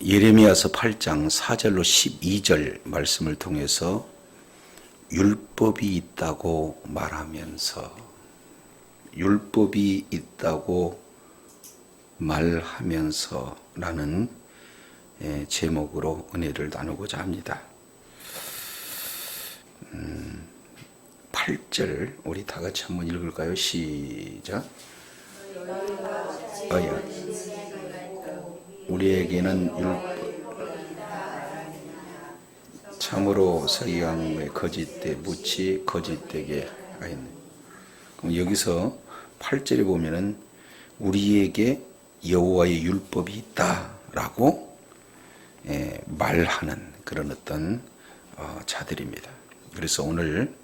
예레미야서 8장 4절로 12절 말씀을 통해서 율법이 있다고 말하면서 율법이 있다고 말하면서라는 제목으로 은혜를 나누고자 합니다. 8절 우리 다 같이 한번 읽을까요? 시작. 우리에게는 참으로 서기관의 거짓되 묻지 거짓되게 하였네. 그럼 여기서 8절에 보면은 우리에게 여호와의 율법이 있다라고 말하는 그런 어떤 자들입니다. 그래서 오늘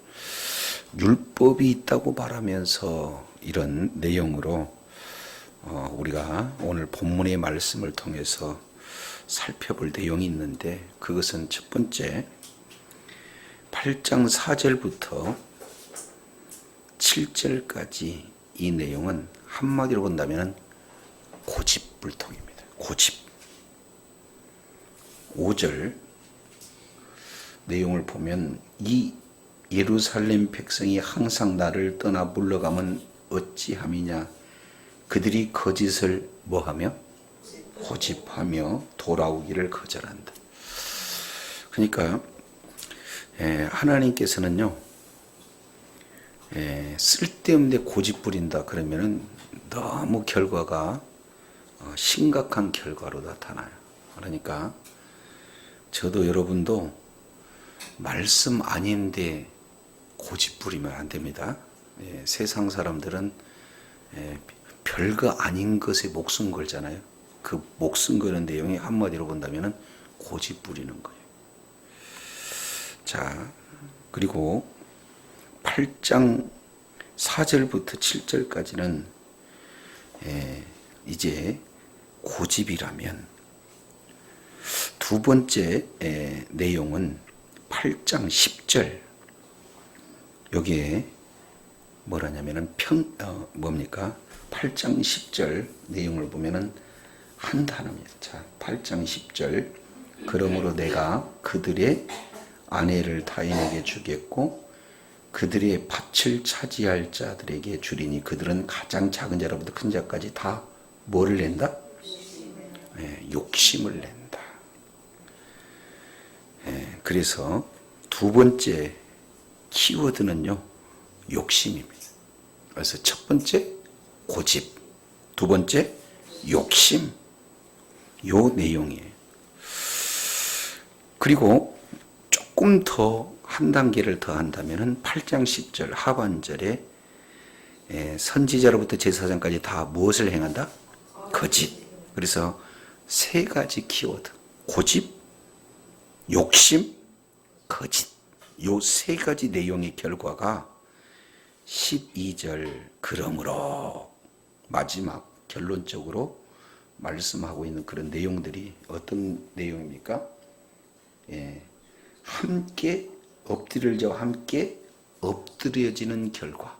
율법이 있다고 말하면서 이런 내용으로 우리가 오늘 본문의 말씀을 통해서 살펴볼 내용이 있는데, 그것은 첫 번째 8장 4절부터 7절까지 이 내용은 한마디로 본다면 고집불통입니다. 고집. 5절 내용을 보면 이 예루살렘 백성이 항상 나를 떠나 물러가면 어찌함이냐. 그들이 거짓을 뭐하며? 고집하며 돌아오기를 거절한다. 그러니까 하나님께서는요, 쓸데없는데 고집 부린다 그러면은 너무 결과가 심각한 결과로 나타나요. 그러니까 저도 여러분도 말씀 아닌데 고집 부리면 안 됩니다. 세상 사람들은 별거 아닌 것에 목숨 걸잖아요. 그 목숨 거는 내용이 한마디로 본다면 고집 부리는 거예요. 자, 그리고 8장 4절부터 7절까지는 이제 고집이라면, 두 번째 내용은 8장 10절, 여기에 뭐라냐면은 뭡니까? 8장 10절 내용을 보면은 한 단어입니다. 자, 8장 10절. 그러므로 내가 그들의 아내를 타인에게 주겠고 그들의 밭을 차지할 자들에게 주리니 그들은 가장 작은 자로부터 큰 자까지 다 뭐를 낸다? 욕심을 낸다. 그래서 두 번째 키워드는요, 욕심입니다. 그래서 첫 번째 고집, 두 번째 욕심, 요 내용이에요. 그리고 조금 더 한 단계를 더 한다면 8장 10절 하반절에 선지자로부터 제사장까지 다 무엇을 행한다? 거짓. 그래서 세 가지 키워드, 고집, 욕심, 거짓, 요 세 가지 내용의 결과가 12절 그러므로 마지막 결론적으로 말씀하고 있는 그런 내용들이 어떤 내용입니까? 함께 엎드릴 자와 함께 엎드려지는 결과.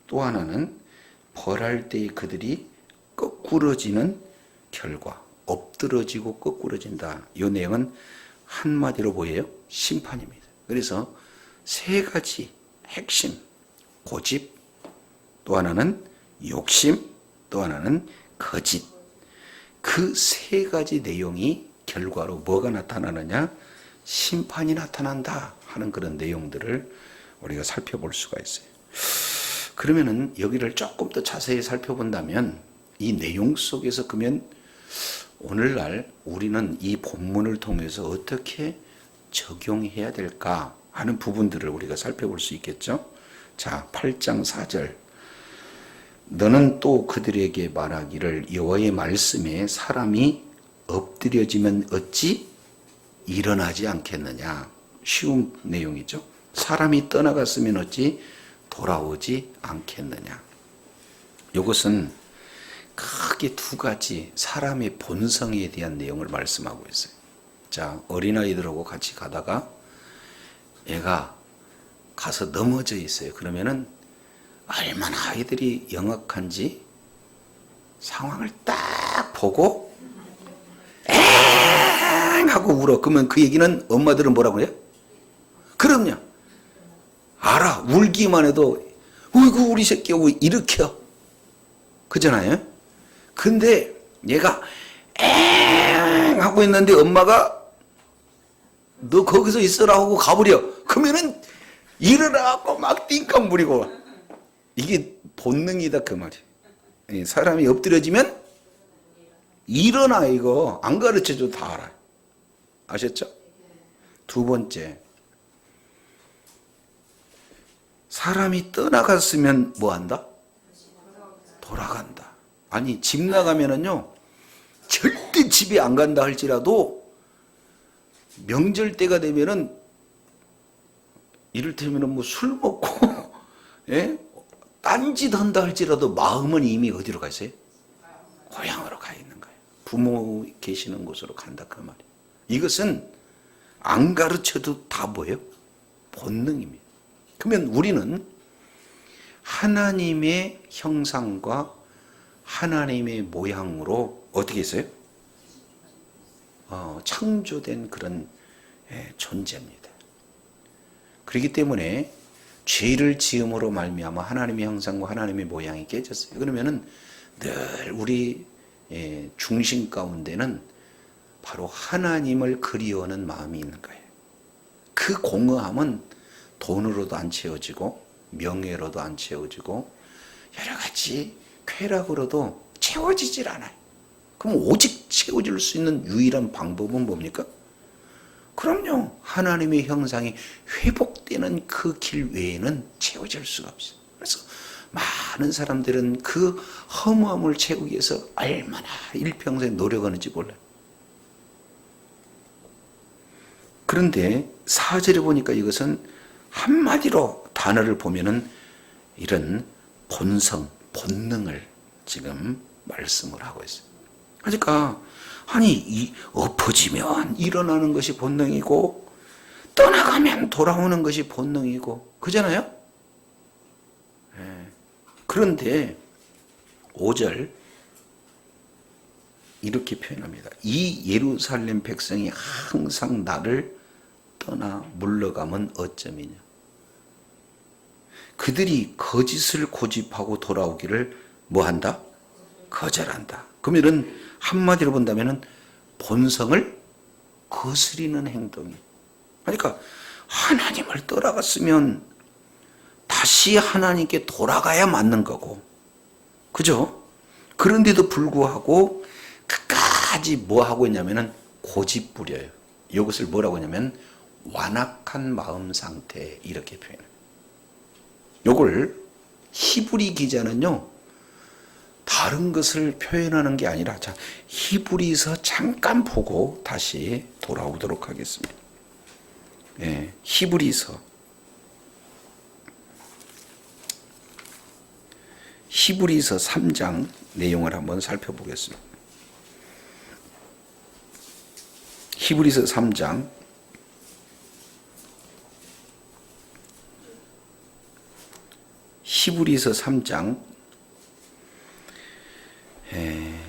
또 하나는 벌할 때에 그들이 거꾸러지는 결과. 엎드러지고 거꾸러진다. 이 내용은 한마디로 뭐예요? 심판입니다. 그래서 세 가지 핵심, 고집, 또 하나는 욕심, 또 하나는 거짓. 그 세 가지 내용이 결과로 뭐가 나타나느냐? 심판이 나타난다 하는 그런 내용들을 우리가 살펴볼 수가 있어요. 그러면은 여기를 조금 더 자세히 살펴본다면 이 내용 속에서 그러면 오늘날 우리는 이 본문을 통해서 어떻게 적용해야 될까 하는 부분들을 우리가 살펴볼 수 있겠죠. 자, 8장 4절. 너는 또 그들에게 말하기를 여호와의 말씀에 사람이 엎드려지면 어찌 일어나지 않겠느냐. 쉬운 내용이죠. 사람이 떠나갔으면 어찌 돌아오지 않겠느냐. 이것은 크게 두 가지 사람의 본성에 대한 내용을 말씀하고 있어요. 자, 어린아이들하고 같이 가다가 애가 가서 넘어져 있어요. 그러면은 얼마나 아이들이 영악한지 상황을 딱 보고 에이 하고 울어. 그러면 그 얘기는 엄마들은 뭐라고 그래요? 그럼요. 알아. 울기만 해도 어이구 우리 새끼 왜 일으켜. 그잖아요. 근데 얘가 엥 하고 있는데 엄마가 너 거기서 있어라 하고 가버려. 그러면은 일어나고 막 띵깡 부리고. 이게 본능이다 그 말이에요. 사람이 엎드려지면 일어나. 이거 안 가르쳐줘도 다 알아요. 아셨죠? 두 번째, 사람이 떠나갔으면 뭐 한다? 돌아간다. 아니 집 나가면은요 절대 집에 안 간다 할지라도 명절 때가 되면은 이를테면은 뭐 술 먹고 예? 딴짓 한다 할지라도 마음은 이미 어디로 가 있어요? 고향으로 가 있는 거예요. 부모 계시는 곳으로 간다 그 말이에요. 이것은 안 가르쳐도 다 뭐예요? 본능입니다. 그러면 우리는 하나님의 형상과 하나님의 모양으로 어떻게 했어요? 창조된 그런 존재입니다. 그렇기 때문에 죄를 지음으로 말미암아 하나님의 형상과 하나님의 모양이 깨졌어요. 그러면은 늘 우리 중심 가운데는 바로 하나님을 그리워하는 마음이 있는 거예요. 그 공허함은 돈으로도 안 채워지고 명예로도 안 채워지고 여러 가지 쾌락으로도 채워지질 않아요. 그럼 오직 채워질 수 있는 유일한 방법은 뭡니까? 그럼요. 하나님의 형상이 회복되는 그 길 외에는 채워질 수가 없어요. 그래서 많은 사람들은 그 허무함을 채우기 위해서 얼마나 일평생 노력하는지 몰라요. 그런데 4절에 보니까 이것은 한마디로 단어를 보면은 이런 본성, 본능을 지금 말씀을 하고 있어요. 그러니까 아니 엎어지면 일어나는 것이 본능이고 떠나가면 돌아오는 것이 본능이고 그잖아요. 그런데 5절 이렇게 표현합니다. 이 예루살렘 백성이 항상 나를 떠나 물러가면 어쩌미냐. 그들이 거짓을 고집하고 돌아오기를 뭐한다? 거절한다. 그러면은 한마디로 본다면은 본성을 거스리는 행동이. 그러니까 하나님을 떠나갔으면 다시 하나님께 돌아가야 맞는 거고, 그죠? 그런데도 불구하고 끝까지 뭐 하고 있냐면은 고집 부려요. 이것을 뭐라고 하냐면 완악한 마음 상태 이렇게 표현해요. 요걸 히브리 기자는요 다른 것을 표현하는 게 아니라 자 히브리서 잠깐 보고 다시 돌아오도록 하겠습니다. 히브리서 3장 내용을 한번 살펴보겠습니다. 히브리서 3장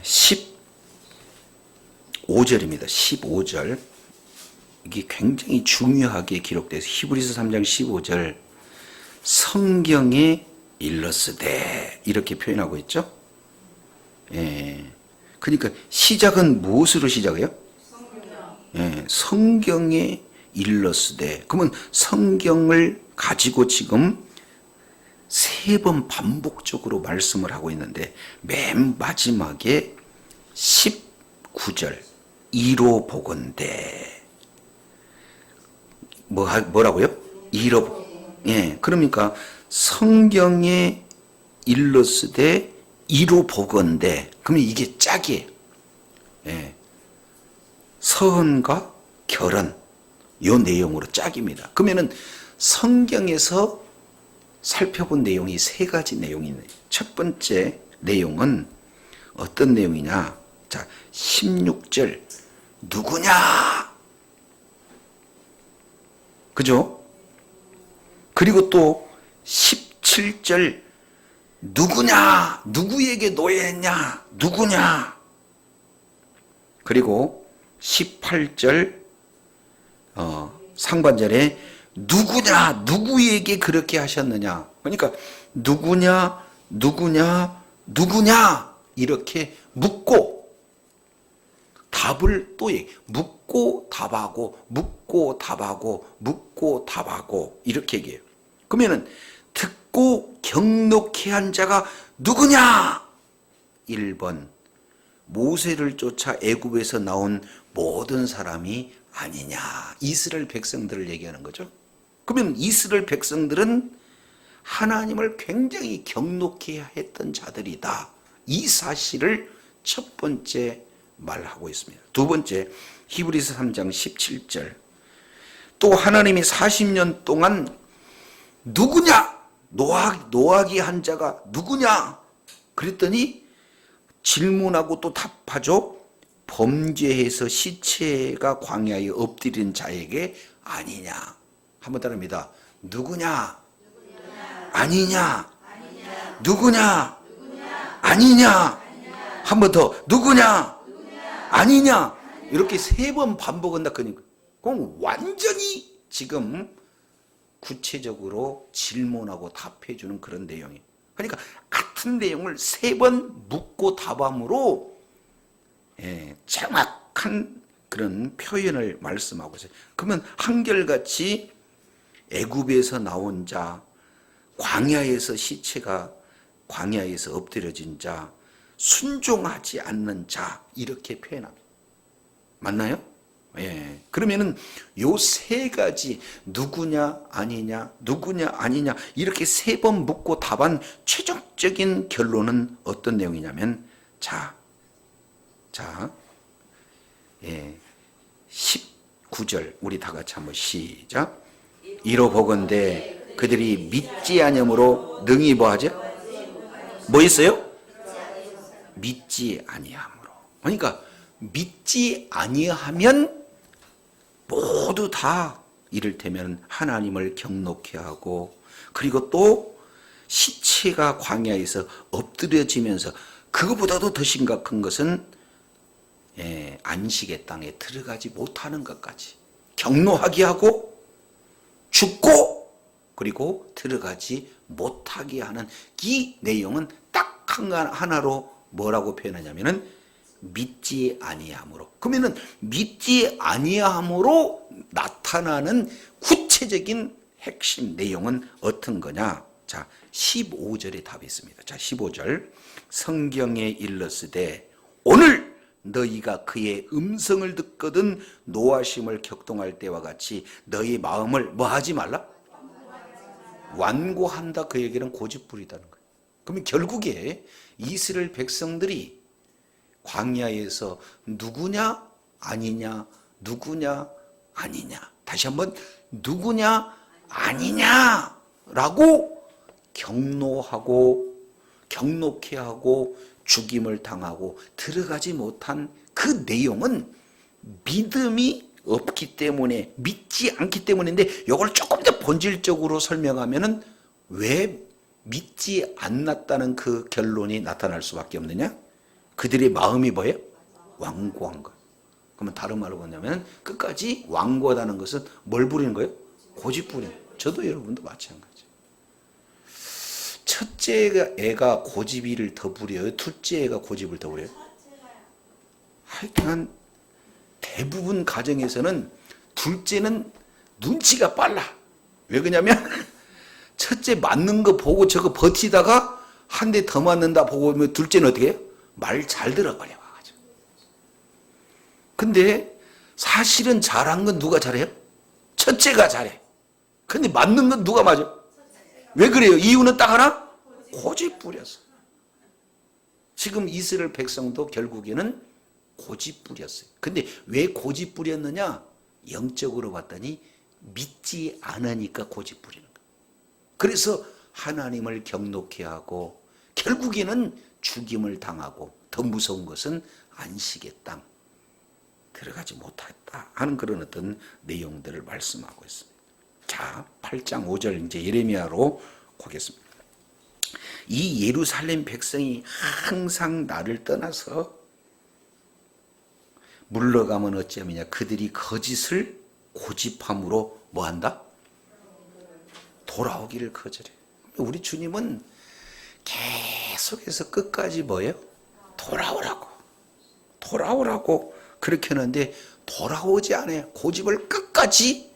15절입니다. 15절. 이게 굉장히 중요하게 기록되어 있어요. 히브리서 3장 15절. 성경에 일러스되 이렇게 표현하고 있죠. 그러니까 시작은 무엇으로 시작해요? 성경에 일러스되. 그러면 성경을 가지고 지금 3번 반복적으로 말씀을 하고 있는데 맨 마지막에 19절 이로 보건대 뭐라고요? 이로. 그러니까 성경에 일러스되 이로 보건대. 그러면 이게 짝이에요. 서헌과 결혼 요 내용으로 짝입니다. 그러면은 성경에서 살펴본 내용이 3가지 내용이 있네요. 첫 번째 내용은 어떤 내용이냐? 자, 16절 누구냐? 그죠? 그리고 또 17절 누구냐? 누구에게 노예했냐? 누구냐? 그리고 18절 상관절에 누구냐, 누구에게 그렇게 하셨느냐. 그러니까 누구냐, 누구냐, 누구냐 이렇게 묻고 답을 또 묻고 답하고 묻고 답하고 묻고 답하고 이렇게 얘기해요. 그러면은 듣고 경록케 한 자가 누구냐? 1번 모세를 쫓아 애굽에서 나온 모든 사람이 아니냐. 이스라엘 백성들을 얘기하는 거죠. 그러면 이스라엘 백성들은 하나님을 굉장히 경록케 했던 자들이다. 이 사실을 첫 번째 말하고 있습니다. 두 번째 히브리서 3장 17절 또 하나님이 40년 동안 누구냐? 노하기 한 자가 누구냐? 그랬더니 질문하고 또 답하죠. 범죄해서 시체가 광야에 엎드린 자에게 아니냐. 한번 따라합니다. 누구냐? 아니냐? 누구냐? 아니냐? 한 번 더. 누구냐? 아니냐? 이렇게 3번 반복한다. 그럼 완전히 지금 구체적으로 질문하고 답해주는 그런 내용이에요. 그러니까 같은 내용을 3번 묻고 답함으로 정확한 그런 표현을 말씀하고 있어요. 그러면 한결같이 애굽에서 나온 자, 광야에서 시체가 광야에서 엎드려진 자, 순종하지 않는 자 이렇게 표현합니다. 맞나요? 예. 그러면은 요 3가지 누구냐 아니냐 누구냐 아니냐 이렇게 3번 묻고 답한 최종적인 결론은 어떤 내용이냐면 자 19절 우리 다 같이 한번 시작. 이로 보건대 그들이 믿지 아니함으로 능히 뭐하죠? 뭐 있어요? 믿지 아니함으로. 그러니까 믿지 아니하면 모두 다 이를테면 하나님을 경록케 하고 그리고 또 시체가 광야에서 엎드려지면서 그거보다도 더 심각한 것은 안식의 땅에 들어가지 못하는 것까지 경노하게 하고 죽고 그리고 들어가지 못하게 하는 이 내용은 딱 하나로 뭐라고 표현하냐면은 믿지 아니함으로. 그러면은 믿지 아니함으로 나타나는 구체적인 핵심 내용은 어떤 거냐? 자, 15절에 답이 있습니다. 자, 15절. 성경에 일렀으되 오늘 너희가 그의 음성을 듣거든 노하심을 격동할 때와 같이 너희 마음을 뭐 하지 말라? 완고한다. 그 얘기는 고집부리다는 거예요. 그러면 결국에 이스라엘 백성들이 광야에서 누구냐 아니냐 누구냐 아니냐 다시 한번 누구냐 아니냐라고 경노하고 경록케 하고 죽임을 당하고 들어가지 못한 그 내용은 믿음이 없기 때문에 믿지 않기 때문인데 이걸 조금 더 본질적으로 설명하면은 왜 믿지 않았다는 그 결론이 나타날 수밖에 없느냐? 그들의 마음이 뭐예요? 완고한 것. 그러면 다른 말로 뭐냐면 끝까지 완고하다는 것은 뭘 부리는 거예요? 고집 부리는 거예요. 저도 여러분도 마찬가지. 첫째 애가 고집을 더 부려요? 둘째 애가 고집을 더 부려요? 하여튼 대부분 가정에서는 둘째는 눈치가 빨라. 왜 그러냐면 첫째 맞는 거 보고 저거 버티다가 한 대 더 맞는다 보고 둘째는 어떻게 해요? 말 잘 들어버려. 근데 사실은 잘한 건 누가 잘해요? 첫째가 잘해. 근데 맞는 건 누가 맞아? 왜 그래요? 이유는 딱 하나? 고집 부렸어. 지금 이스라엘 백성도 결국에는 고집 부렸어요. 근데 왜 고집 부렸느냐? 영적으로 봤더니 믿지 않으니까 고집 부리는 거예요. 그래서 하나님을 경록케 하고 결국에는 죽임을 당하고 더 무서운 것은 안식의 땅 들어가지 못했다 하는 그런 어떤 내용들을 말씀하고 있습니다. 자, 8장 5절 이제 예레미야로 가겠습니다. 이 예루살렘 백성이 항상 나를 떠나서 물러가면 어찌하느냐 그들이 거짓을 고집함으로 뭐한다? 돌아오기를 거절해. 우리 주님은 계속해서 끝까지 뭐예요? 돌아오라고 그렇게 하는데 돌아오지 않아요. 고집을 끝까지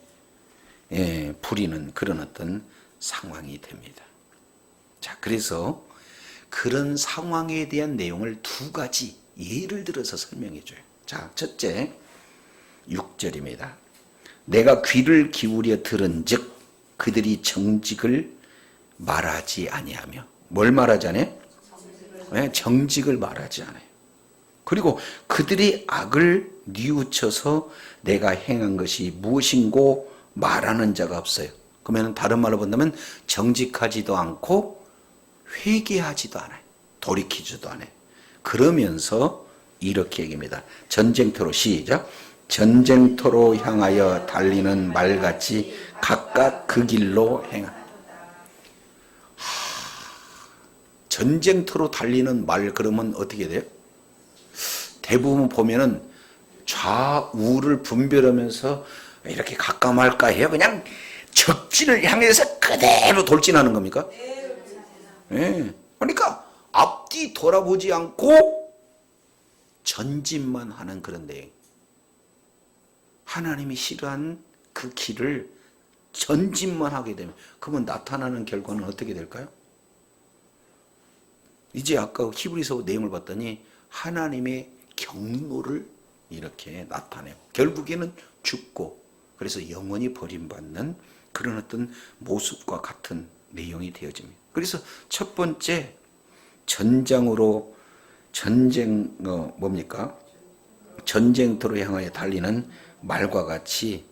부리는 그런 어떤 상황이 됩니다. 자, 그래서 그런 상황에 대한 내용을 두 가지 예를 들어서 설명해 줘요. 자, 첫째 6절입니다. 내가 귀를 기울여 들은즉 그들이 정직을 말하지 아니하며 뭘 말하지 않아요? 정직을 말하지 않아요. 그리고 그들이 악을 뉘우쳐서 내가 행한 것이 무엇인고 말하는 자가 없어요. 그러면 다른 말로 본다면 정직하지도 않고 회개하지도 않아요. 돌이키지도 않아요. 그러면서 이렇게 얘기합니다. 전쟁터로 시작. 전쟁터로 향하여 달리는 말같이 각각 그 길로 행한다. 전쟁터로 달리는 말 그러면 어떻게 돼요? 대부분 보면은 좌우를 분별하면서 이렇게 갈까 말까 해요. 그냥 적진을 향해서 그대로 돌진하는 겁니까? 네. 그러니까 앞뒤 돌아보지 않고 전진만 하는 그런 내용. 하나님이 싫어하는 그 길을 전진만 하게 되면 그러면 나타나는 결과는 어떻게 될까요? 이제 아까 히브리서 내용을 봤더니 하나님의 경노를 이렇게 나타내요. 결국에는 죽고 그래서 영원히 버림받는 그런 어떤 모습과 같은 내용이 되어집니다. 그래서 첫 번째 뭡니까? 전쟁터로 향하여 달리는 말과 같이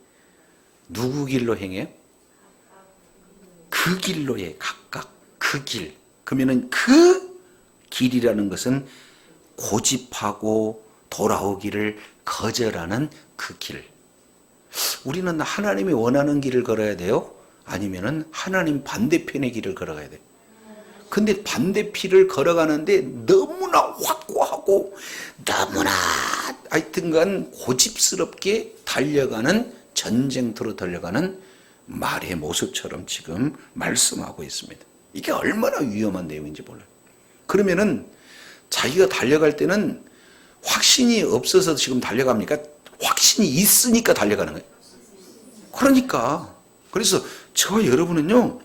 누구 길로 행해요? 그 길로 해. 각각 그 길. 그러면은 그 길이라는 것은 고집하고 돌아오기를 거절하는 그 길. 우리는 하나님이 원하는 길을 걸어야 돼요? 아니면은 하나님 반대편의 길을 걸어가야 돼요? 근데 반대편을 걸어가는데 너무나 확고하고 너무나 하여튼간 고집스럽게 달려가는 전쟁터로 달려가는 말의 모습처럼 지금 말씀하고 있습니다. 이게 얼마나 위험한 내용인지 몰라요. 그러면은 자기가 달려갈 때는 확신이 없어서 지금 달려갑니까? 확신이 있으니까 달려가는 거예요. 그러니까 그래서 저와 여러분은요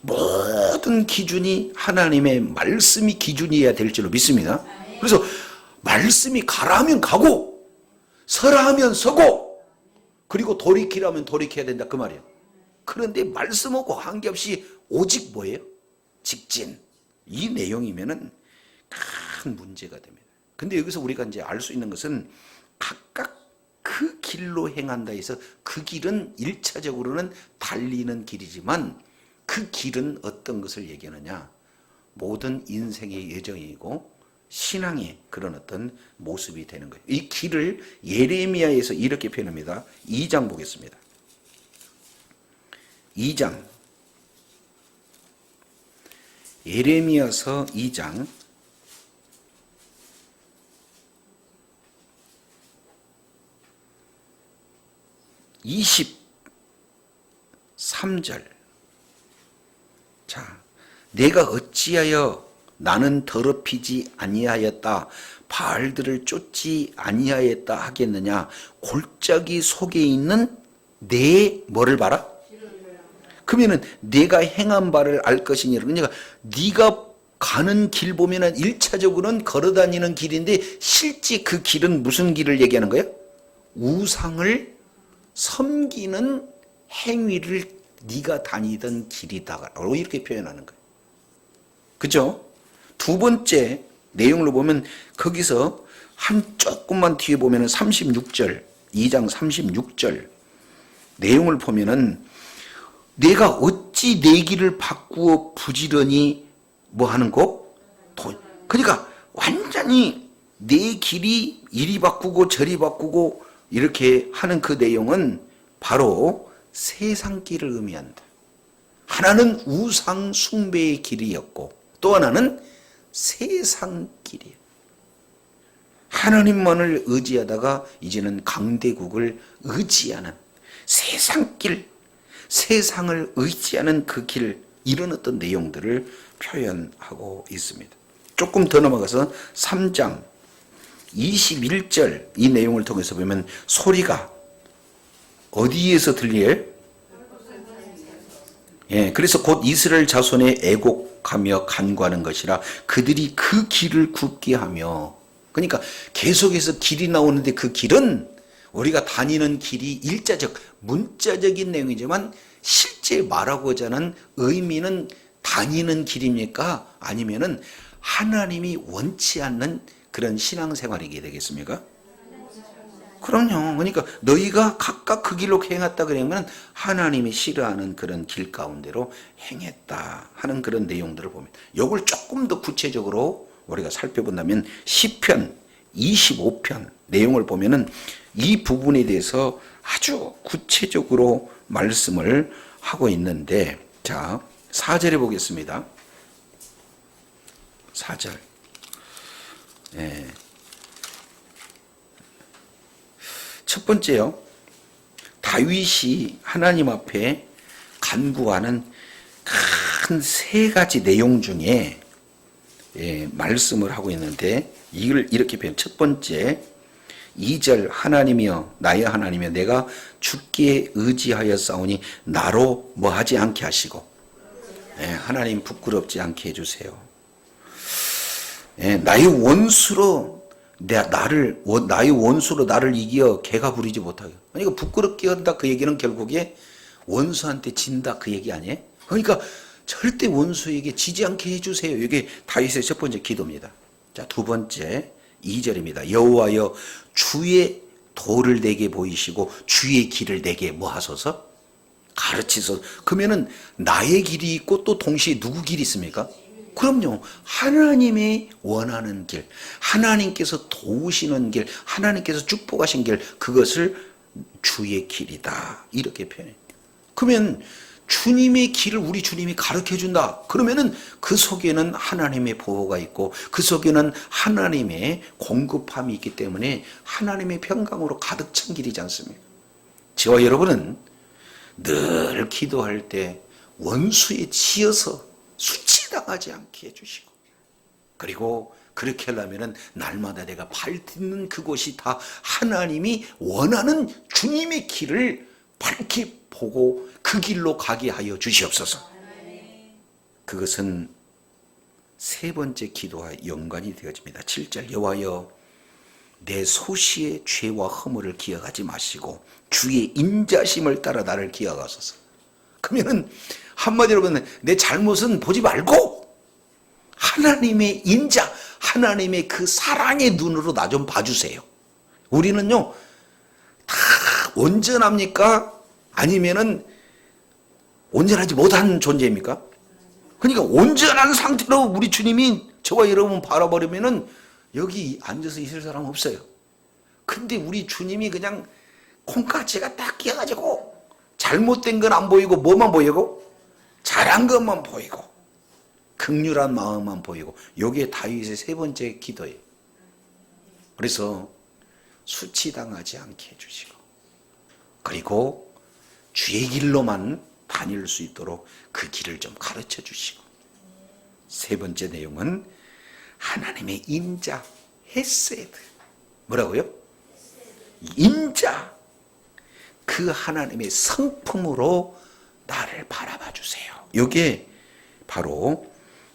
모든 기준이 하나님의 말씀이 기준이어야 될 줄로 믿습니다. 그래서 말씀이 가라면 가고 서라면 서고 그리고 돌이키라면 돌이켜야 된다 그 말이에요. 그런데 말씀하고 관계없이 오직 뭐예요? 직진. 이 내용이면은 큰 문제가 됩니다. 근데 여기서 우리가 이제 알 수 있는 것은 각각 그 길로 행한다 해서 그 길은 1차적으로는 달리는 길이지만 그 길은 어떤 것을 얘기하느냐? 모든 인생의 예정이고 신앙의 그런 어떤 모습이 되는 거예요. 이 길을 예레미야에서 이렇게 표현합니다. 2장 보겠습니다. 2장 예레미야서 2장 23절. 자, 내가 어찌하여 나는 더럽히지 아니하였다 바알들을 쫓지 아니하였다 하겠느냐. 골짜기 속에 있는 내 뭐를 봐라? 그러면은 내가 행한 바를 알 것이니라. 그러니까 네가 가는 길 보면은 1차적으로는 걸어다니는 길인데 실제 그 길은 무슨 길을 얘기하는 거예요? 우상을 섬기는 행위를 네가 다니던 길이다라고 이렇게 표현하는 거예요. 그죠? 두 번째 내용으로 보면 거기서 한 조금만 뒤에 보면은 36절, 2장 36절 내용을 보면은 내가 어찌 내 길을 바꾸어 부지런히 뭐 하는 거? 그러니까 완전히 내 길이 이리 바꾸고 저리 바꾸고 이렇게 하는 그 내용은 바로 세상 길을 의미한다. 하나는 우상 숭배의 길이었고 또 하나는 세상 길이에요. 하나님만을 의지하다가 이제는 강대국을 의지하는 세상길, 세상을 의지하는 그 길, 이런 어떤 내용들을 표현하고 있습니다. 조금 더 넘어가서 3장 21절 이 내용을 통해서 보면 소리가 어디에서 들려요? 예, 그래서 곧 이스라엘 자손의 애곡하며 간구하는 것이라 그들이 그 길을 굽게 하며, 그러니까 계속해서 길이 나오는데 그 길은 우리가 다니는 길이 일자적, 문자적인 내용이지만 실제 말하고자 하는 의미는 다니는 길입니까? 아니면은 하나님이 원치 않는 그런 신앙생활이게 되겠습니까? 그럼요. 그러니까 너희가 각각 그 길로 행했다 그러면 하나님이 싫어하는 그런 길 가운데로 행했다 하는 그런 내용들을 보면, 이걸 조금 더 구체적으로 우리가 살펴본다면 시편 25편 내용을 보면은 이 부분에 대해서 아주 구체적으로 말씀을 하고 있는데, 자 4절에 보겠습니다. 4절. 예. 첫 번째요, 다윗이 하나님 앞에 간구하는 큰 세 가지 내용 중에 말씀을 하고 있는데, 이걸 이렇게 표현. 첫 번째 2절, 하나님이여 나의 하나님이여 내가 주께 의지하여 싸우니 나로 뭐하지 않게 하시고, 하나님 부끄럽지 않게 해주세요. 나의 원수로 나의 원수로 나를 이겨 개가 부리지 못하게. 그러니까 부끄럽게 한다 그 얘기는 결국에 원수한테 진다 그 얘기 아니에요? 그러니까 절대 원수에게 지지 않게 해주세요. 이게 다윗의 첫 번째 기도입니다. 자, 두 번째 2절입니다. 여호와여 주의 도를 내게 보이시고 주의 길을 내게 뭐 하소서? 가르치소서. 그러면은 나의 길이 있고 또 동시에 누구 길이 있습니까? 그럼요. 하나님이 원하는 길, 하나님께서 도우시는 길, 하나님께서 축복하신 길, 그것을 주의 길이다 이렇게 표현해요. 그러면 주님의 길을 우리 주님이 가르쳐 준다. 그러면은 그 속에는 하나님의 보호가 있고 그 속에는 하나님의 공급함이 있기 때문에 하나님의 평강으로 가득 찬 길이지 않습니까? 저와 여러분은 늘 기도할 때 원수에 치여서 수치당하지 않게 해주시고, 그리고 그렇게 하려면 날마다 내가 발 딛는 그곳이 다 하나님이 원하는 주님의 길을 밝게 보고 그 길로 가게 하여 주시옵소서. 그것은 세 번째 기도와 연관이 되어집니다. 7절 여호와여 내 소시의 죄와 허물을 기억하지 마시고 주의 인자심을 따라 나를 기억하소서. 그러면은 한마디로 보면 내 잘못은 보지 말고 하나님의 인자, 하나님의 그 사랑의 눈으로 나 좀 봐주세요. 우리는요 다 온전합니까? 아니면은 온전하지 못한 존재입니까? 그러니까 온전한 상태로 우리 주님이 저와 여러분 바라버리면은 여기 앉아서 있을 사람 없어요. 근데 우리 주님이 그냥 콩깍지가 딱 끼어가지고 잘못된 건 안 보이고 뭐만 보이고? 잘한 것만 보이고 긍휼한 마음만 보이고, 이게 다윗의 세 번째 기도예요. 그래서 수치당하지 않게 해주시고, 그리고 주의 길로만 다닐 수 있도록 그 길을 좀 가르쳐 주시고, 세 번째 내용은 하나님의 인자, 헤세드. 뭐라고요? 인자, 그 하나님의 성품으로 나를 바라봐 주세요. 이게 바로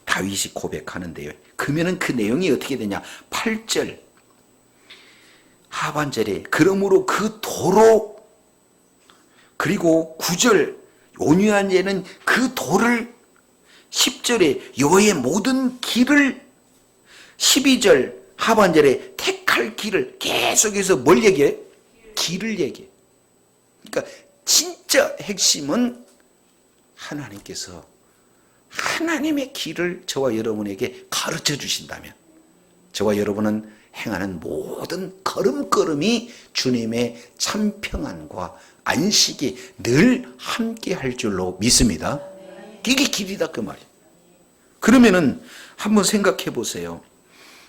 다윗이 고백하는데요. 그러면은 그 내용이 어떻게 되냐? 8절 하반절에 그러므로 그 도로, 그리고 9절 온유한 예는 그 도를, 10절에 여호와의 모든 길을, 12절 하반절에 택할 길을, 계속해서 뭘 얘기해? 길을 얘기해. 그러니까 진짜 핵심은 하나님께서 하나님의 길을 저와 여러분에게 가르쳐 주신다면 저와 여러분은 행하는 모든 걸음걸음이 주님의 참 평안과 안식이 늘 함께 할 줄로 믿습니다. 이게 길이다 그 말이에요. 그러면은 한번 생각해 보세요.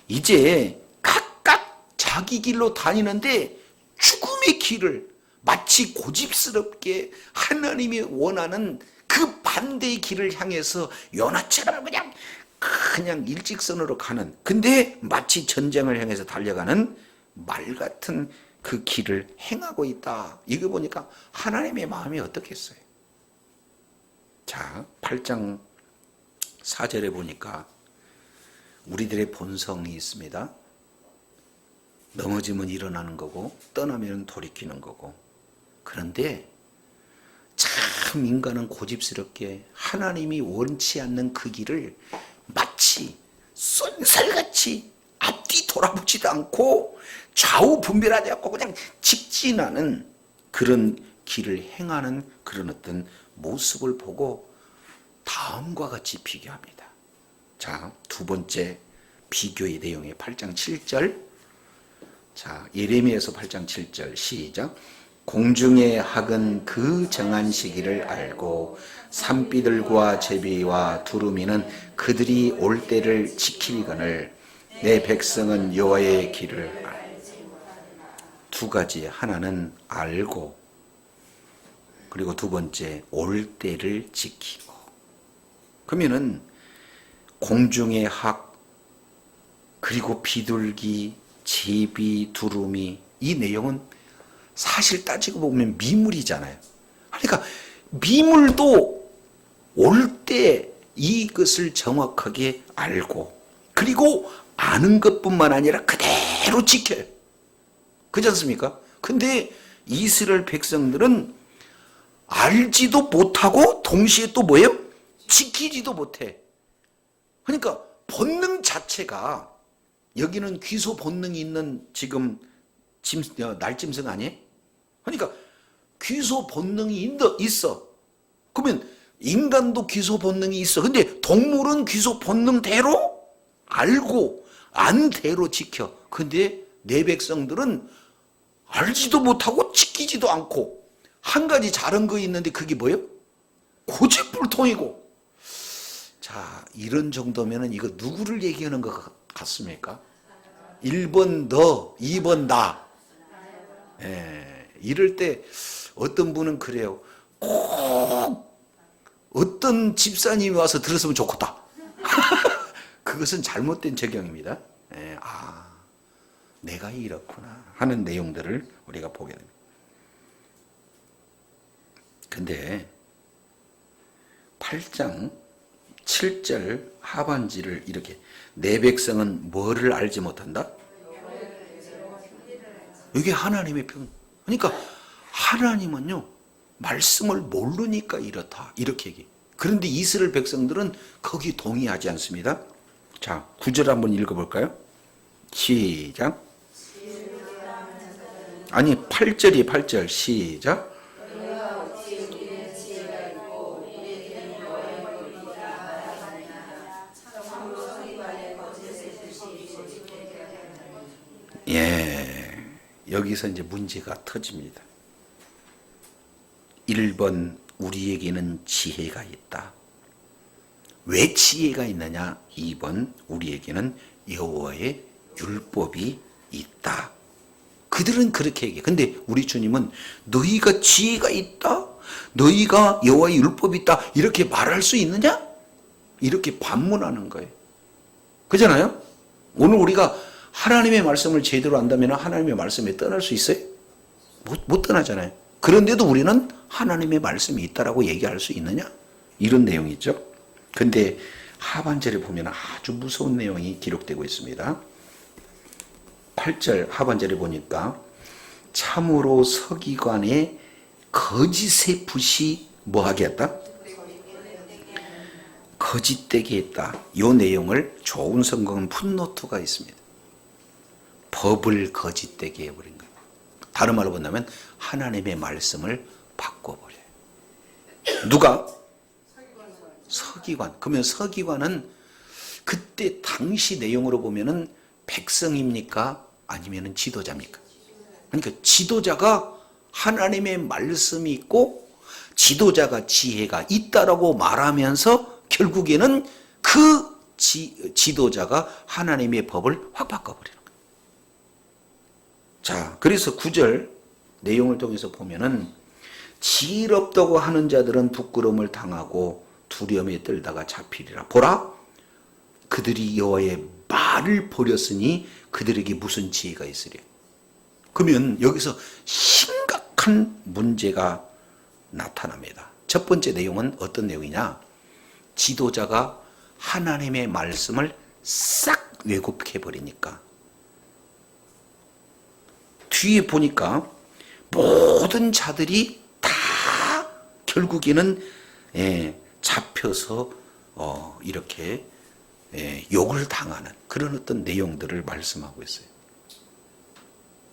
이제 각각 자기 길로 다니는데 죽음의 길을 마치 고집스럽게 하나님이 원하는 그 반대의 길을 향해서 요나처럼 그냥 일직선으로 가는, 근데 마치 전쟁을 향해서 달려가는 말 같은 그 길을 행하고 있다. 이거 보니까 하나님의 마음이 어떻겠어요? 자, 8장 4절에 보니까 우리들의 본성이 있습니다. 넘어지면 일어나는 거고 떠나면 돌이키는 거고, 그런데 참 인간은 고집스럽게 하나님이 원치 않는 그 길을 마치 쏜살같이 앞뒤 돌아보지도 않고 좌우 분별하지 않고 그냥 직진하는 그런 길을 행하는 그런 어떤 모습을 보고 다음과 같이 비교합니다. 자, 두 번째 비교의 내용이 8장 7절. 자, 예레미야서 8장 7절 시작. 공중의 학은 그 정한 시기를 알고 산비들과 제비와 두루미는 그들이 올 때를 지키거늘 내 백성은 여호와의 길을 두 가지, 하나는 알고, 그리고 두 번째 올 때를 지키고. 그러면은 공중의 학, 그리고 비둘기, 제비, 두루미, 이 내용은 사실 따지고 보면 미물이잖아요. 그러니까 미물도 올 때 이것을 정확하게 알고, 그리고 아는 것뿐만 아니라 그대로 지켜요. 그렇지 않습니까? 근데 이스라엘 백성들은 알지도 못하고 동시에 또 뭐예요? 지키지도 못해. 그러니까 본능 자체가, 여기는 귀소 본능이 있는 지금 날짐승 아니에요? 그러니까 귀소 본능이 있어. 그러면 인간도 귀소 본능이 있어. 근데 동물은 귀소 본능대로 알고 안 대로 지켜. 근데 내 백성들은 알지도 못하고 지키지도 않고, 한 가지 잘한 거 있는데 그게 뭐예요? 고집불통이고. 자, 이런 정도면은 이거 누구를 얘기하는 것 같습니까? 1번 너, 2번 나. 이럴 때 어떤 분은 그래요. 꼭 어떤 집사님이 와서 들었으면 좋겠다. 그것은 잘못된 적용입니다. 내가 이렇구나 하는 내용들을 우리가 보게 됩니다. 근데 8장 7절 하반지를 이렇게, 내 백성은 뭐를 알지 못한다? 이게 하나님의 평. 그러니까 하나님은요, 말씀을 모르니까 이렇다, 이렇게 얘기해. 그런데 이스라엘 백성들은 거기 동의하지 않습니다. 자, 9절 한번 읽어볼까요? 시작. 아니, 8절이 8절 시작. 예, 여기서 이제 문제가 터집니다. 1번, 우리에게는 지혜가 있다. 왜 지혜가 있느냐? 2번, 우리에게는 여호와의 율법이 있다. 그들은 그렇게 얘기해. 근데 우리 주님은 너희가 지혜가 있다, 너희가 여호와의 율법이 있다, 이렇게 말할 수 있느냐? 이렇게 반문하는 거예요. 그잖아요? 오늘 우리가 하나님의 말씀을 제대로 안다면 하나님의 말씀에 떠날 수 있어요? 못 떠나잖아요. 그런데도 우리는 하나님의 말씀이 있다라고 얘기할 수 있느냐? 이런 내용이죠. 근데 하반절에 보면 아주 무서운 내용이 기록되고 있습니다. 8절 하반절에 보니까 참으로 서기관의 거짓의 붓이 뭐하게 했다? 거짓되게 했다. 이 내용을 좋은 성경은 풋노트가 있습니다. 법을 거짓되게 해버린 거예요. 다른 말로 본다면 하나님의 말씀을 바꿔버려요. 누가? 서기관. 그러면 서기관은 그때 당시 내용으로 보면은 백성입니까? 아니면은 지도자입니까? 그러니까 지도자가 하나님의 말씀이 있고 지도자가 지혜가 있다라고 말하면서 결국에는 그 지도자가 하나님의 법을 확 바꿔버리는 거예요. 자, 그래서 9절 내용을 통해서 보면은 지혜롭다고 하는 자들은 부끄러움을 당하고 두려움에 떨다가 잡히리라. 보라, 그들이 여호와의 말을 버렸으니 그들에게 무슨 지혜가 있으랴. 그러면 여기서 심각한 문제가 나타납니다. 첫 번째 내용은 어떤 내용이냐? 지도자가 하나님의 말씀을 싹 왜곡해 버리니까. 뒤에 보니까 모든 자들이 다 결국에는 잡혀서 이렇게 욕을 당하는 그런 어떤 내용들을 말씀하고 있어요.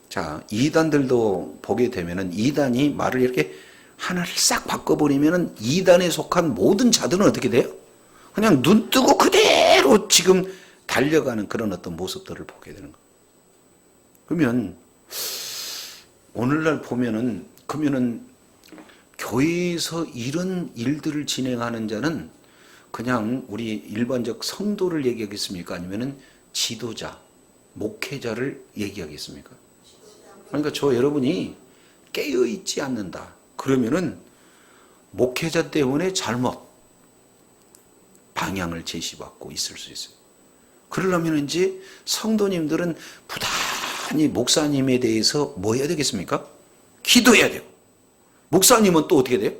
자, 이단들도 보게 되면은 이단이 말을 이렇게 하나를 싹 바꿔버리면은 이단에 속한 모든 자들은 어떻게 돼요? 그냥 눈 뜨고 그대로 지금 달려가는 그런 어떤 모습들을 보게 되는 거예요. 그러면 오늘날 보면은 그러면은 교회에서 이런 일들을 진행하는 자는 그냥 우리 일반적 성도를 얘기하겠습니까? 아니면은 지도자, 목회자를 얘기하겠습니까? 그러니까 저 여러분이 깨어있지 않는다. 그러면은 목회자 때문에 잘못 방향을 제시받고 있을 수 있어요. 그러려면 이제 성도님들은 부단히 목사님에 대해서 뭐 해야 되겠습니까? 기도해야 돼요. 목사님은 또 어떻게 돼요?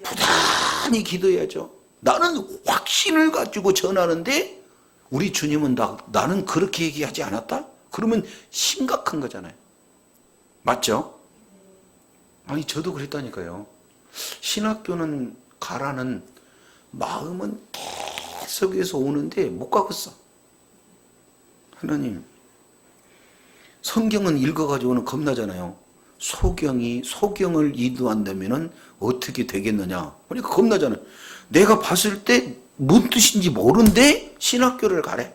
부단히 기도해야죠. 나는 확신을 가지고 전하는데 우리 주님은 나는 그렇게 얘기하지 않았다? 그러면 심각한 거잖아요. 맞죠? 아니 저도 그랬다니까요. 신학교는 가라는 마음은 계속해서 오는데 못 가겠어. 하나님, 성경은 읽어가지고는 겁나잖아요. 소경을 인도한다면은 어떻게 되겠느냐. 그러니까 겁나잖아요. 내가 봤을 때 뭔 뜻인지 모르는데 신학교를 가래.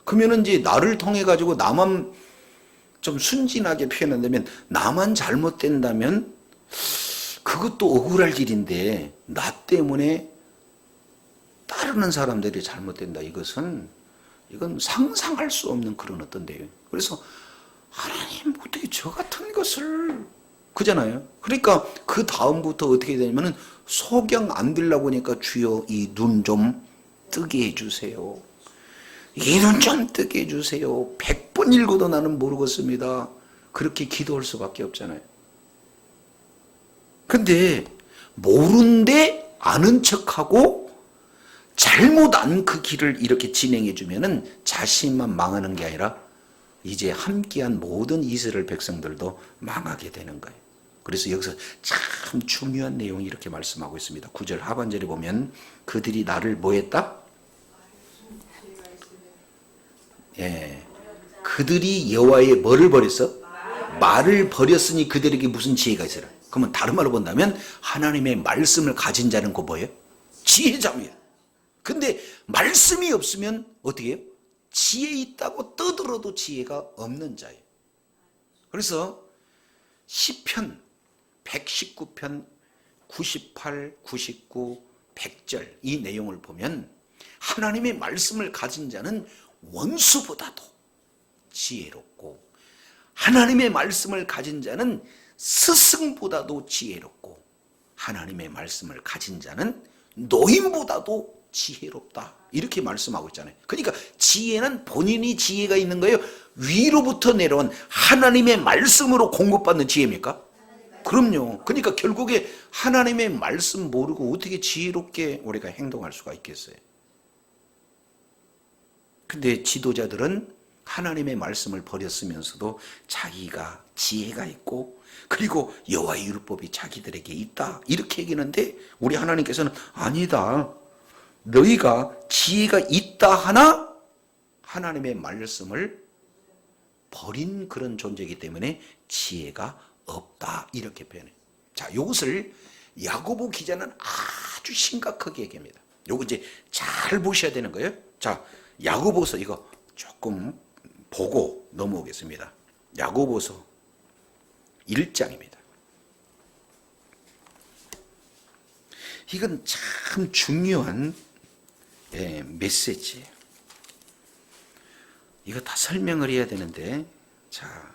그러면은 이제 나를 통해 가지고 나만 좀 순진하게 표현한다면 나만 잘못된다면 그것도 억울할 일인데 나 때문에 따르는 사람들이 잘못된다. 이건 상상할 수 없는 그런 어떤 데요. 그래서 하나님 어떻게 저 같은 것을 그잖아요. 그러니까 그 다음부터 어떻게 되냐면은 소경 안 들라고 하니까 주여 이 눈 좀 뜨게 해주세요. 이 눈 좀 뜨게 해주세요. 100번 읽어도 나는 모르겠습니다. 그렇게 기도할 수밖에 없잖아요. 근데 모른데 아는 척하고 잘못 안 그 길을 이렇게 진행해 주면은 자신만 망하는 게 아니라 이제 함께한 모든 이스라엘 백성들도 망하게 되는 거예요. 그래서 여기서 참 중요한 내용이 이렇게 말씀하고 있습니다. 9절 하반절에 보면 그들이 나를 뭐 했다? 그들이 여호와의 뭐를 버렸어? 말을 버렸으니 그들에게 무슨 지혜가 있으라. 그러면 다른 말로 본다면 하나님의 말씀을 가진 자는 그 뭐예요? 지혜자입니다. 근데 말씀이 없으면 어떻게 해요? 지혜 있다고 떠들어도 지혜가 없는 자예요. 그래서 시편 119편 98, 99, 100절 이 내용을 보면 하나님의 말씀을 가진 자는 원수보다도 지혜롭고 하나님의 말씀을 가진 자는 스승보다도 지혜롭고 하나님의 말씀을 가진 자는 노인보다도 지혜롭다. 이렇게 말씀하고 있잖아요. 그러니까 지혜는 본인이 지혜가 있는 거예요? 위로부터 내려온 하나님의 말씀으로 공급받는 지혜입니까? 그럼요. 그러니까 결국에 하나님의 말씀 모르고 어떻게 지혜롭게 우리가 행동할 수가 있겠어요? 근데 지도자들은 하나님의 말씀을 버렸으면서도 자기가 지혜가 있고 그리고 여호와의 율법이 자기들에게 있다 이렇게 얘기하는데 우리 하나님께서는 아니다. 너희가 지혜가 있다 하나 하나님의 말씀을 버린 그런 존재이기 때문에 지혜가 없다 이렇게 표현해요. 자, 이것을 야고보 기자는 아주 심각하게 얘기합니다. 요거 이제 잘 보셔야 되는 거예요. 자, 야고보서 이거 조금 보고 넘어오겠습니다. 야고보서 1장입니다. 이건 참 중요한 메시지예요. 이거 다 설명을 해야 되는데, 자,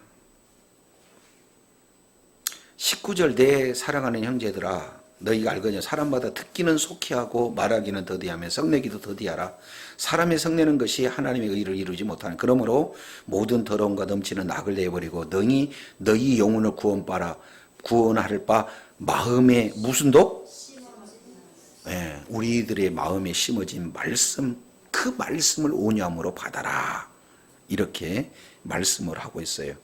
19절 내 사랑하는 형제들아 너희가 알거냐 사람마다 듣기는 속히 하고 말하기는 더디하며 성내기도 더디하라. 사람의 성내는 것이 하나님의 의를 이루지 못하는 그러므로 모든 더러움과 넘치는 악을 내버리고 너희 영혼을 구원할 바 마음에 무슨 독? 우리들의 마음에 심어진 말씀 그 말씀을 온유함으로 받아라. 이렇게 말씀을 하고 있어요.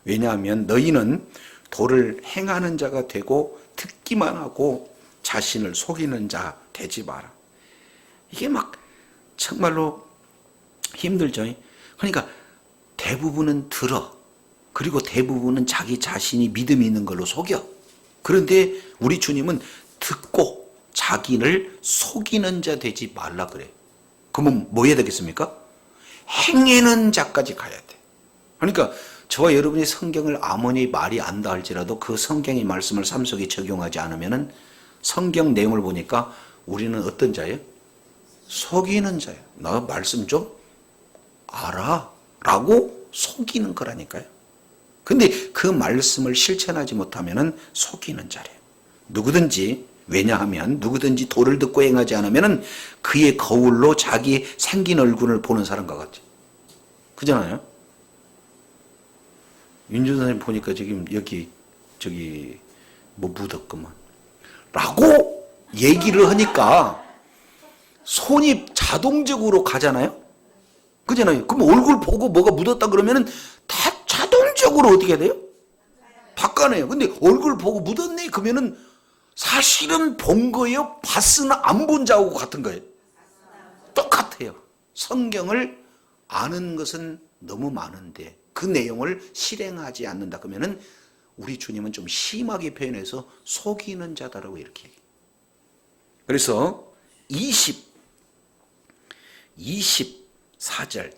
왜냐하면 너희는 도를 행하는 자가 되고 듣기만 하고 자신을 속이는 자 되지 마라. 이게 막 정말로 힘들죠. 그러니까 대부분은 들어. 그리고 대부분은 자기 자신이 믿음이 있는 걸로 속여. 그런데 우리 주님은 듣고 자기를 속이는 자 되지 말라 그래. 그러면 뭐 해야 되겠습니까? 행하는 자까지 가야 돼. 그러니까 저와 여러분이 성경을 아무리 말이 안다 할지라도 그 성경의 말씀을 삶 속에 적용하지 않으면은 성경 내용을 보니까 우리는 어떤 자예요? 속이는 자예요. 나 말씀 좀 알아 라고 속이는 거라니까요. 근데 그 말씀을 실천하지 못하면은 속이는 자래요. 누구든지 왜냐하면 누구든지 도를 듣고 행하지 않으면은 그의 거울로 자기 생긴 얼굴을 보는 사람과 같죠. 그잖아요. 윤준 선생님 보니까 지금 여기 저기 뭐 묻었구만 라고 얘기를 하니까 손이 자동적으로 가잖아요. 그잖아요. 그럼 얼굴 보고 뭐가 묻었다 그러면은 다 자동적으로 어떻게 돼요? 닦아내요. 근데 얼굴 보고 묻었네 그러면은 사실은 본 거예요? 봤으나 안 본 자하고 같은 거예요. 똑같아요. 성경을 아는 것은 너무 많은데 그 내용을 실행하지 않는다 그러면은 우리 주님은 좀 심하게 표현해서 속이는 자다라고 이렇게 얘기해요. 그래서 24절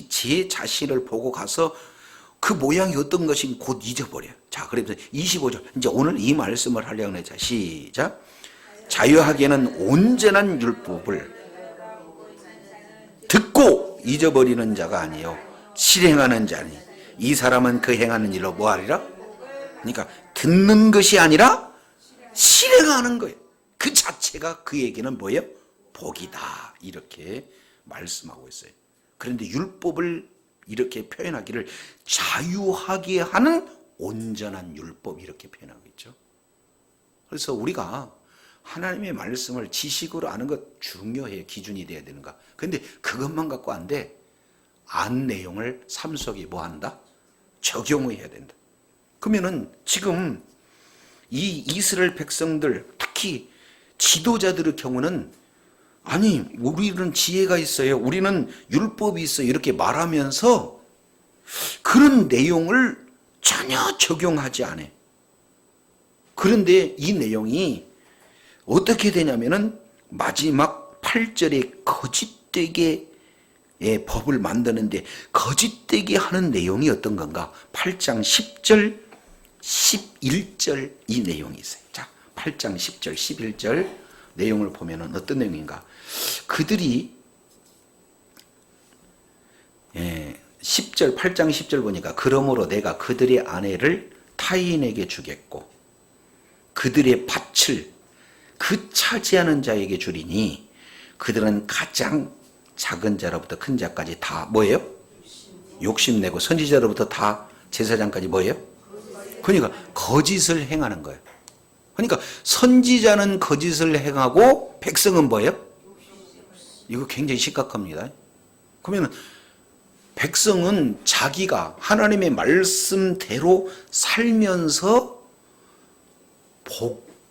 제 자신을 보고 가서 그 모양이 어떤 것인 곧 잊어버려요. 자, 그래서 25절 이제 오늘 이 말씀을 하려고 해요. 자, 시작. 자유하게는 온전한 율법을 듣고 잊어버리는 자가 아니요 실행하는 자니 이 사람은 그 행하는 일로 뭐하리라? 그러니까 듣는 것이 아니라 실행하는 거예요. 그 자체가 그에게는 뭐예요? 복이다. 이렇게 말씀하고 있어요. 그런데 율법을 이렇게 표현하기를 자유하게 하는 온전한 율법 이렇게 표현하고 있죠. 그래서 우리가 하나님의 말씀을 지식으로 아는 것 중요해요. 기준이 돼야 되는가. 그런데 그것만 갖고 안 돼. 안 내용을 삶 속에 뭐 한다? 적용을 해야 된다. 그러면은 지금 이 이스라엘 백성들 특히 지도자들의 경우는 아니 우리는 지혜가 있어요. 우리는 율법이 있어요. 이렇게 말하면서 그런 내용을 전혀 적용하지 않아요. 그런데 이 내용이 어떻게 되냐면은 마지막 8절에 거짓되게 법을 만드는데 거짓되게 하는 내용이 어떤 건가? 8장 10절, 11절 이 내용이 있어요. 자, 8장 10절, 11절 내용을 보면은 어떤 내용인가? 그들이 10절 8장 10절 보니까 그러므로 내가 그들의 아내를 타인에게 주겠고 그들의 밭을 그 차지하는 자에게 주리니 그들은 가장 작은 자로부터 큰 자까지 다 뭐예요? 욕심내고 선지자로부터 다 제사장까지 뭐예요? 그러니까 거짓을 행하는 거예요. 그러니까 선지자는 거짓을 행하고 백성은 뭐예요? 이거 굉장히 심각합니다. 그러면 백성은 자기가 하나님의 말씀대로 살면서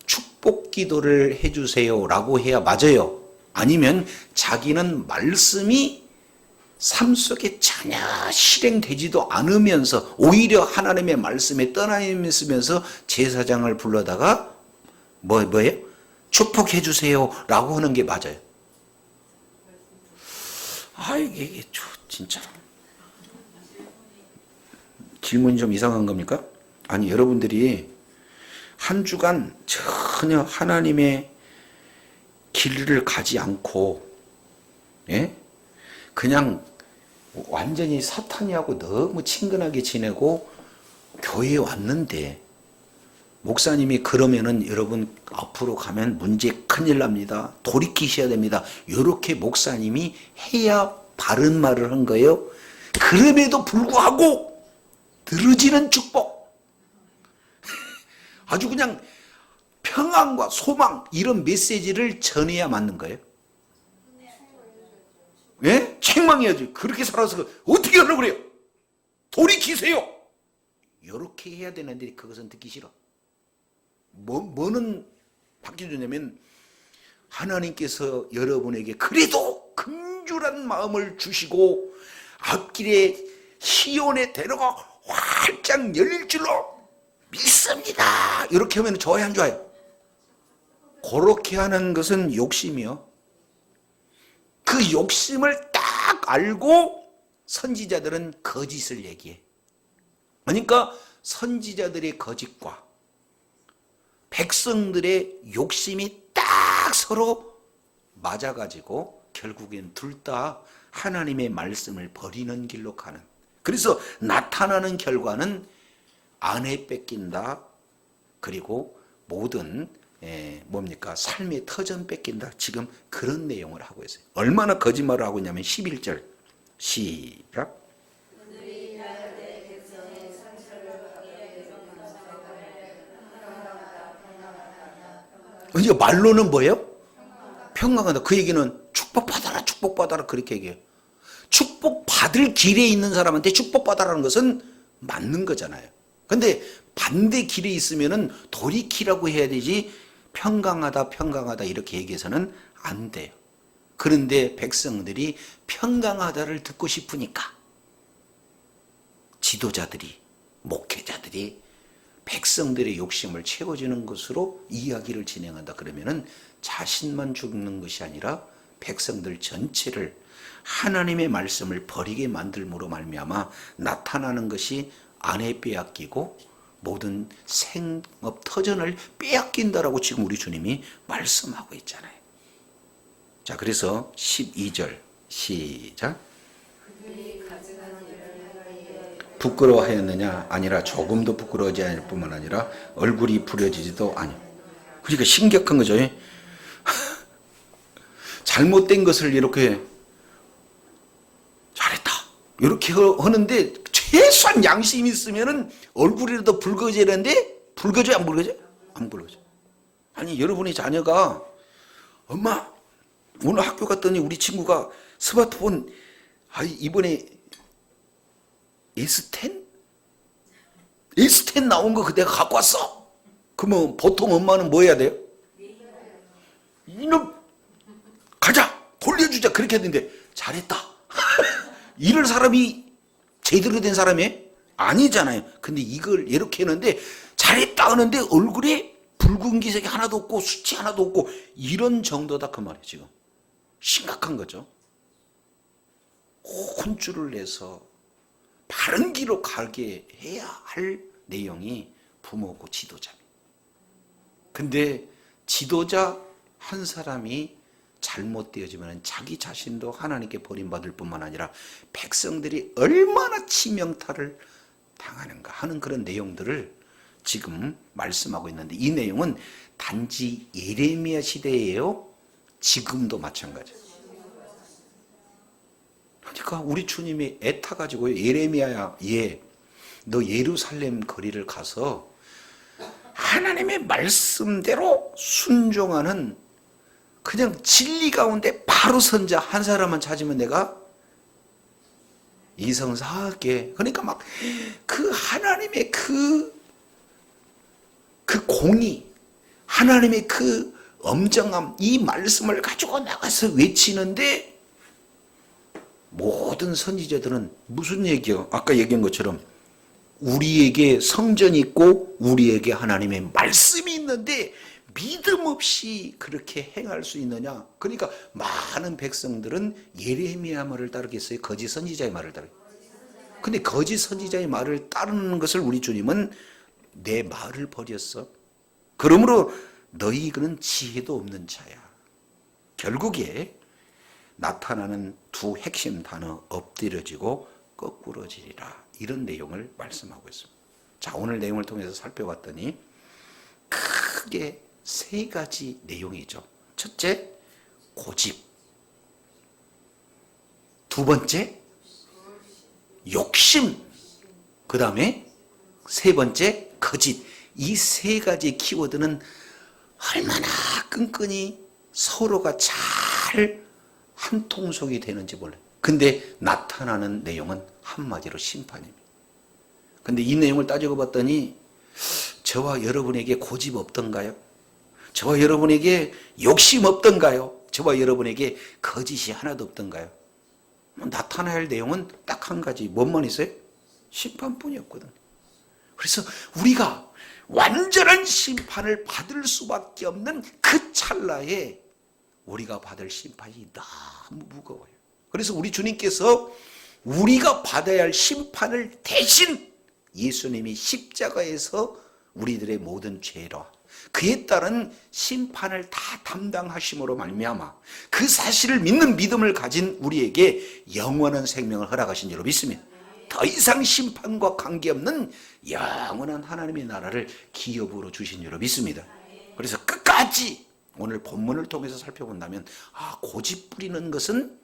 축복 기도를 해주세요 라고 해야 맞아요. 아니면 자기는 말씀이 삶 속에 전혀 실행되지도 않으면서 오히려 하나님의 말씀에 떠나있으면서 제사장을 불러다가 뭐예요? 축복해 주세요 라고 하는 게 맞아요. 이게 진짜로 질문이 좀 이상한 겁니까? 아니 여러분들이 한 주간 전혀 하나님의 길을 가지 않고 그냥 완전히 사탄이하고 너무 친근하게 지내고 교회에 왔는데 목사님이 그러면은 여러분 앞으로 가면 문제 큰일 납니다. 돌이키셔야 됩니다. 이렇게 목사님이 해야 바른 말을 한 거예요. 그럼에도 불구하고 늘어지는 축복. 아주 그냥 평안과 소망 이런 메시지를 전해야 맞는 거예요. 예? 책망해야지. 그렇게 살아서 어떻게 하려고 그래요? 돌이키세요. 이렇게 해야 되는데 그것은 듣기 싫어. 뭐는 바뀌어주냐면 하나님께서 여러분에게 그래도 긍휼한 마음을 주시고 앞길에 시온의 대로가 활짝 열릴 줄로 믿습니다. 이렇게 하면 좋아요, 안 좋아요? 그렇게 하는 것은 욕심이요. 그 욕심을 딱 알고 선지자들은 거짓을 얘기해. 그러니까 선지자들의 거짓과 백성들의 욕심이 딱 서로 맞아가지고 결국엔 둘 다 하나님의 말씀을 버리는 길로 가는. 그래서 나타나는 결과는 아내 뺏긴다. 그리고 모든 뭡니까? 삶의 터전 뺏긴다. 지금 그런 내용을 하고 있어요. 얼마나 거짓말을 하고 있냐면 11절 시작. 이제 말로는 뭐예요? 평강하다. 그 얘기는 축복받아라 축복받아라 그렇게 얘기해요. 축복받을 길에 있는 사람한테 축복받아라는 것은 맞는 거잖아요. 근데 반대 길에 있으면은 돌이키라고 해야 되지 평강하다 평강하다 이렇게 얘기해서는 안 돼요. 그런데 백성들이 평강하다를 듣고 싶으니까 지도자들이 목회자들이 백성들의 욕심을 채워주는 것으로 이야기를 진행한다 그러면은 자신만 죽는 것이 아니라 백성들 전체를 하나님의 말씀을 버리게 만들므로 말미암아 나타나는 것이 아내 빼앗기고 모든 생업 터전을 빼앗긴다라고 지금 우리 주님이 말씀하고 있잖아요. 자, 그래서 12절 시작. 부끄러워하였느냐? 아니라 조금도 부끄러워하지 않을 뿐만 아니라 얼굴이 부려지지도 아니. 그러니까 심각한 거죠. 잘못된 것을 이렇게 잘했다 이렇게 하는데 최소한 양심이 있으면은 얼굴이라도 붉어져야 되는데 붉어져 안 붉어져? 안 붉어져. 아니 여러분의 자녀가 엄마 오늘 학교 갔더니 우리 친구가 스마트폰 이번에 S10? S10 나온 거 내가 갖고 왔어. 그러면 보통 엄마는 뭐 해야 돼요? 이놈 가자 돌려주자 그렇게 했는데 잘했다. 이럴 사람이 제대로 된 사람이 아니잖아요. 근데 이걸 이렇게 했는데 잘했다 하는데 얼굴에 붉은 기색이 하나도 없고 수치 하나도 없고 이런 정도다 그 말이에요. 지금 심각한 거죠. 혼쭐을 내서 바른 길로 가게 해야 할 내용이 부모고 지도자입니다. 근데 지도자 한 사람이 잘못되어지면 자기 자신도 하나님께 버림받을 뿐만 아니라 백성들이 얼마나 치명타를 당하는가 하는 그런 내용들을 지금 말씀하고 있는데 이 내용은 단지 예레미야 시대예요? 지금도 마찬가지예요. 그러니까 우리 주님이 애타가지고 예레미야야 너 예루살렘 거리를 가서 하나님의 말씀대로 순종하는 그냥 진리 가운데 바로 선자 한 사람만 찾으면 내가 이성사하게 그러니까 막 그 하나님의 그 공의 하나님의 그 엄정함 이 말씀을 가지고 나가서 외치는데 모든 선지자들은 무슨 얘기요? 아까 얘기한 것처럼 우리에게 성전이 있고 우리에게 하나님의 말씀이 있는데 믿음 없이 그렇게 행할 수 있느냐? 그러니까 많은 백성들은 예레미야 말을 따르겠어요? 거짓 선지자의 말을 따르겠어요? 근데 거짓 선지자의 말을 따르는 것을 우리 주님은 내 말을 버렸어. 그러므로 너희는 지혜도 없는 자야. 결국에 나타나는 두 핵심 단어 엎드려지고 거꾸러지리라 이런 내용을 말씀하고 있습니다. 자, 오늘 내용을 통해서 살펴봤더니 크게 세 가지 내용이죠. 첫째, 고집. 두 번째, 욕심. 그 다음에 세 번째, 거짓. 이 세 가지 키워드는 얼마나 끈끈이 서로가 잘 한 통속이 되는지 몰라요. 근데 나타나는 내용은 한마디로 심판입니다. 근데 이 내용을 따지고 봤더니 저와 여러분에게 고집 없던가요? 저와 여러분에게 욕심 없던가요? 저와 여러분에게 거짓이 하나도 없던가요? 나타나야 할 내용은 딱 한 가지. 뭔만 있어요? 심판뿐이었거든요. 그래서 우리가 완전한 심판을 받을 수밖에 없는 그 찰나에 우리가 받을 심판이 너무 무거워요. 그래서 우리 주님께서 우리가 받아야 할 심판을 대신 예수님이 십자가에서 우리들의 모든 죄와 그에 따른 심판을 다 담당하심으로 말미암아 그 사실을 믿는 믿음을 가진 우리에게 영원한 생명을 허락하신 줄로 믿습니다. 더 이상 심판과 관계없는 영원한 하나님의 나라를 기업으로 주신 줄로 믿습니다. 그래서 끝까지 오늘 본문을 통해서 살펴본다면 고집 부리는 것은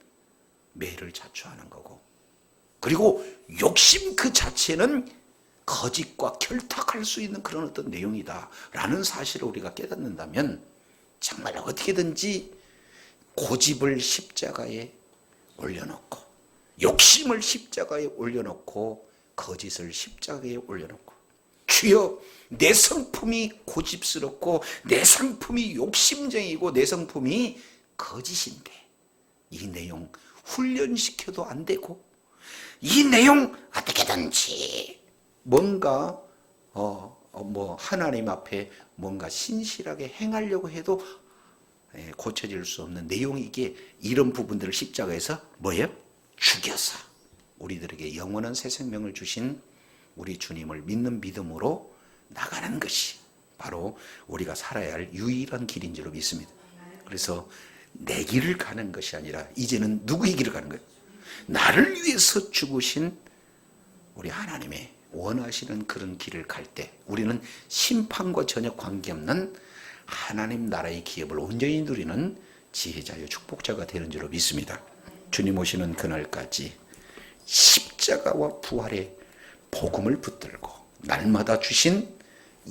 매를 자초하는 거고, 그리고 욕심 그 자체는 거짓과 결탁할 수 있는 그런 어떤 내용이다라는 사실을 우리가 깨닫는다면 정말 어떻게든지 고집을 십자가에 올려놓고, 욕심을 십자가에 올려놓고, 거짓을 십자가에 올려놓고, 주여 내 성품이 고집스럽고 내 성품이 욕심쟁이고 내 성품이 거짓인데 이 내용 훈련시켜도 안 되고, 이 내용 어떻게든지 뭔가 하나님 앞에 뭔가 신실하게 행하려고 해도 고쳐질 수 없는 내용이, 이게 이런 부분들을 십자가에서 뭐예요? 죽여서 우리들에게 영원한 새 생명을 주신 우리 주님을 믿는 믿음으로 나가는 것이 바로 우리가 살아야 할 유일한 길인 줄로 믿습니다. 그래서 내 길을 가는 것이 아니라 이제는 누구의 길을 가는 거예요? 나를 위해서 죽으신 우리 하나님의 원하시는 그런 길을 갈 때 우리는 심판과 전혀 관계없는 하나님 나라의 기업을 온전히 누리는 지혜자요 축복자가 되는 줄로 믿습니다. 주님 오시는 그날까지 십자가와 부활의 복음을 붙들고 날마다 주신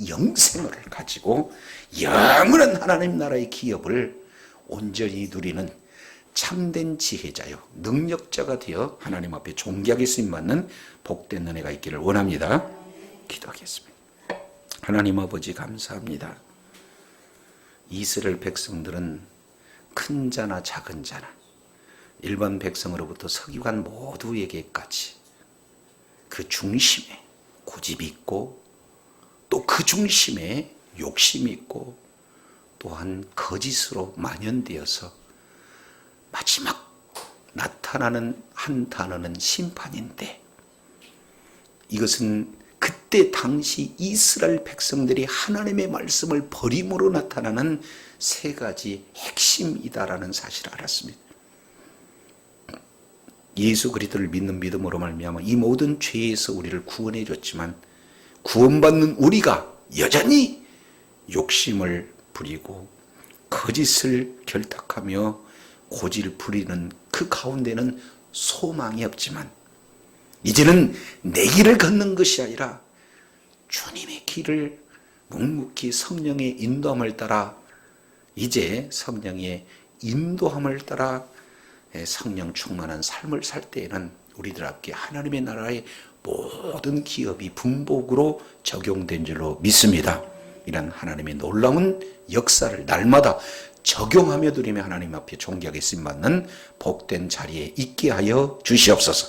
영생을 가지고 영원한 하나님 나라의 기업을 온전히 누리는 참된 지혜자요 능력자가 되어 하나님 앞에 존귀하게 쓰임받는 복된 은혜가 있기를 원합니다. 기도하겠습니다. 하나님 아버지 감사합니다. 이스라엘 백성들은 큰 자나 작은 자나 일반 백성으로부터 서기관 모두에게까지 그 중심에 고집이 있고 또 그 중심에 욕심이 있고 또한 거짓으로 만연되어서 마지막 나타나는 한 단어는 심판인데, 이것은 그때 당시 이스라엘 백성들이 하나님의 말씀을 버림으로 나타나는 세 가지 핵심이다라는 사실을 알았습니다. 예수 그리스도를 믿는 믿음으로 말미암아 이 모든 죄에서 우리를 구원해 줬지만 구원받는 우리가 여전히 욕심을 부리고 거짓을 결탁하며 고집을 부리는 그 가운데는 소망이 없지만 이제는 내 길을 걷는 것이 아니라 주님의 길을 묵묵히 성령의 인도함을 따라, 이제 성령의 인도함을 따라 성령 충만한 삶을 살 때에는 우리들에게 하나님의 나라의 모든 기업이 분복으로 적용된 줄로 믿습니다. 이런 하나님의 놀라운 역사를 날마다 적용하며 드리며 하나님 앞에 존귀하게 쓰임받는 복된 자리에 있게 하여 주시옵소서.